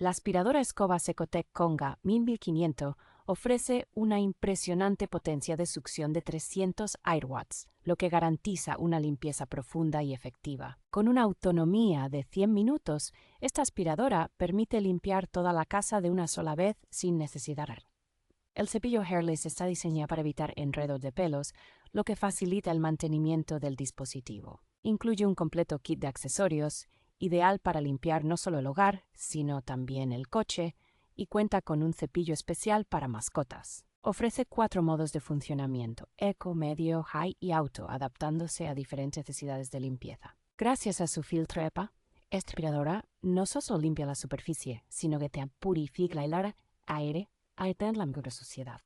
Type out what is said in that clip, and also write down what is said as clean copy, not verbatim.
La aspiradora escoba Secotec Conga 1500 ofrece una impresionante potencia de succión de 300 airwatts, lo que garantiza una limpieza profunda y efectiva. Con una autonomía de 100 minutos, esta aspiradora permite limpiar toda la casa de una sola vez sin necesidad. El cepillo Hairless está diseñado para evitar enredos de pelos, lo que facilita el mantenimiento del dispositivo. Incluye un completo kit de accesorios, ideal para limpiar no solo el hogar, sino también el coche, y cuenta con un cepillo especial para mascotas. Ofrece 4 modos de funcionamiento: Eco, Medio, High y Auto, adaptándose a diferentes necesidades de limpieza. Gracias a su filtro EPA, esta aspiradora no solo limpia la superficie, sino que te purifica el aire, ayudando a la microsuciedad.